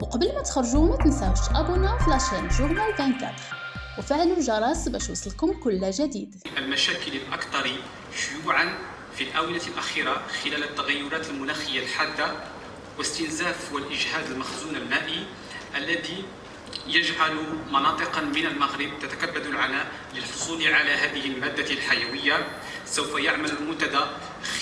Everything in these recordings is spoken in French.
وقبل ما تخرجوا ما تنساوش تابونا في لاشين جورنال 24 وفعلوا الجرس باش يوصلكم كل جديد. المشاكل الأكثر شيوعاً في الآونة الأخيرة خلال التغيرات المناخية الحادة واستنزاف والإجهاد المخزون المائي الذي يجعل مناطقا من المغرب تتكبد العناء للحصول على هذه المادة الحيوية. سوف يعمل المنتدى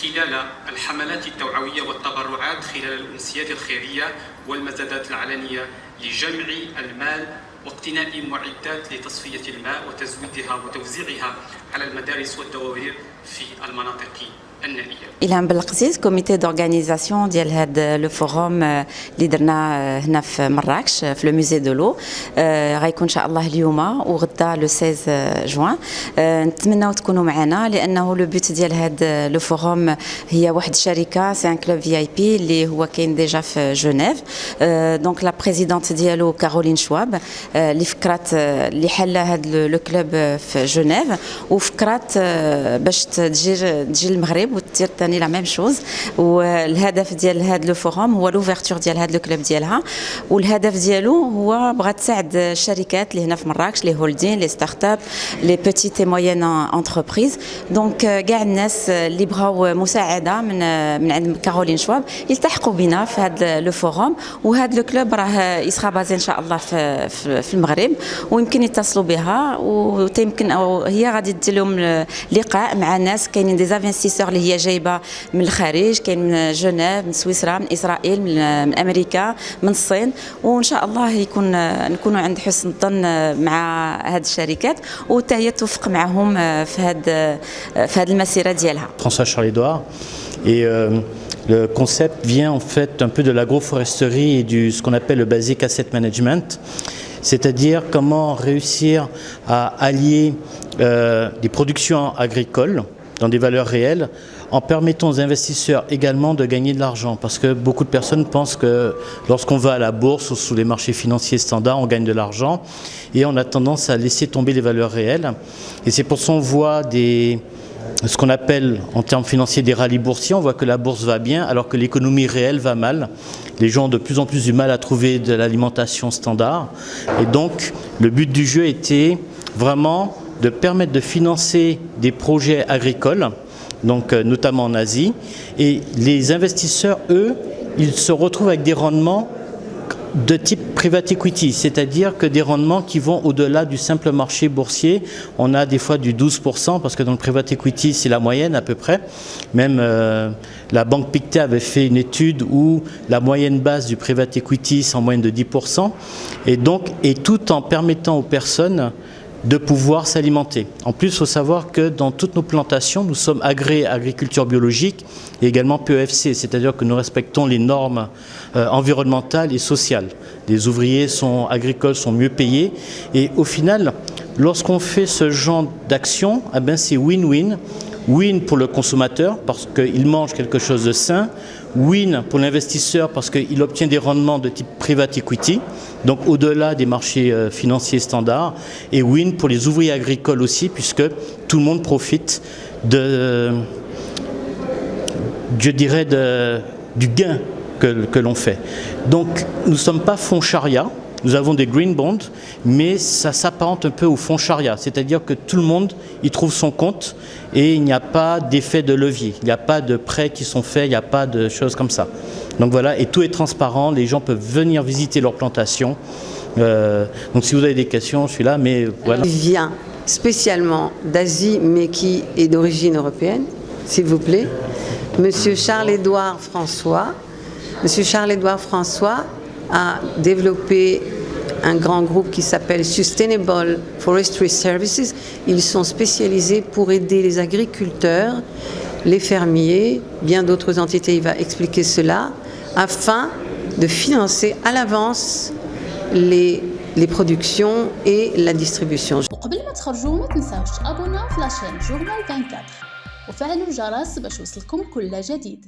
خلال الحملات التوعوية والتبرعات خلال الأمسيات الخيرية والمزادات العلنية لجمع المال واقتناء معدات لتصفية الماء وتزويدها وتوزيعها على المدارس والدوائر في المناطق النائية. إلهام بالقزيز كوميتي دورغانيزاسيون ديال هذا لو فوروم اللي درنا هنا في مراكش في لو موزي دو لو غيكون ان شاء الله اليوم وغدا لو 16 جوان. نتمناو تكونوا معنا لانه لو بوت ديال هذا لو فوروم هي واحد الشركه سي ان كلوب في اي بي اللي هو كاين ديجا في جنيف. دونك لا بريزيدونت ديالو كارولين شواب اللي فكرت اللي حل هذا لو كلوب في جنيف وفكرت باش تجي المغرب وتدير ثاني لا ميم شوز. والهدف ديال هذا لو فوروم هو لوفيرتور ديال هذا لو كلوب ديالها والهدف ديالو هو بغات تساعد الشركات اللي هنا في مراكش لي هولدين لي ستارت اب لي بيتيت اي موين انتربريز. دونك كاع الناس اللي بغاو مساعده من عند كارولين شواب يلتحقوا بنا في هذا لو فوروم. وهذا لو كلوب راه يسرى بازي ان شاء الله في المغرب ويمكن يتصلوا بها ويمكن او هي غادي دير لهم لقاء مع ناس كاينين دي انفستيسور اللي هي جايبه من الخارج كاين من جنيف من سويسرا من اسرائيل من امريكا من الصين وان شاء الله نكونوا عند حسن الظن مع هذه الشركات وحتى هي توفق معهم في هذه المسيره ديالها. François Charles-Édouard et le concept vient en fait un peu de l'agroforesterie et du ce qu'on appelle le basic asset management. C'est-à-dire comment réussir à allier des productions agricoles dans des valeurs réelles en permettant aux investisseurs également de gagner de l'argent. Parce que beaucoup de personnes pensent que lorsqu'on va à la bourse ou sous les marchés financiers standards, on gagne de l'argent et on a tendance à laisser tomber les valeurs réelles. Et c'est pour ça qu'on voit ce qu'on appelle en termes financiers des rallyes boursiers. On voit que la bourse va bien alors que l'économie réelle va mal. Les gens ont de plus en plus du mal à trouver de l'alimentation standard. Et donc le but du jeu était vraiment de permettre de financer des projets agricoles, donc notamment en Asie. Et les investisseurs, eux, ils se retrouvent avec des rendements de type private equity, c'est-à-dire que des rendements qui vont au-delà du simple marché boursier. On a des fois du 12% parce que dans le private equity, c'est la moyenne à peu près. Même la banque Pictet avait fait une étude où la moyenne basse du private equity, c'est en moyenne de 10%. Et tout en permettant aux personnes de pouvoir s'alimenter. En plus, il faut savoir que dans toutes nos plantations, nous sommes agréés agriculture biologique et également PEFC, c'est-à-dire que nous respectons les normes environnementales et sociales. Les ouvriers agricoles sont mieux payés et au final, lorsqu'on fait ce genre d'action, eh ben, c'est win-win. Win pour le consommateur parce qu'il mange quelque chose de sain. Win pour l'investisseur parce qu'il obtient des rendements de type private equity, donc au-delà des marchés financiers standards. Et win pour les ouvriers agricoles aussi puisque tout le monde profite du gain que l'on fait. Donc nous ne sommes pas fonds charia. Nous avons des green bonds, mais ça s'apparente un peu au fonds charia, c'est-à-dire que tout le monde y trouve son compte et il n'y a pas d'effet de levier, il n'y a pas de prêts qui sont faits, il n'y a pas de choses comme ça. Donc voilà, et tout est transparent, les gens peuvent venir visiter leur plantation. Donc si vous avez des questions, je suis là, mais voilà. Il vient spécialement d'Asie, mais qui est d'origine européenne, s'il vous plaît. Monsieur Charles-Édouard François. Monsieur Charles-Édouard François a développé un grand groupe qui s'appelle Sustainable Forestry Services. Ils sont spécialisés pour aider les agriculteurs, les fermiers, bien d'autres entités, il va expliquer cela, afin de financer à l'avance les productions et la distribution. وقبل ما تخرجوا ما تنساوش تابونا في لاشين جورنال 24 وفعلوا الجرس باش يوصلكم كل جديد.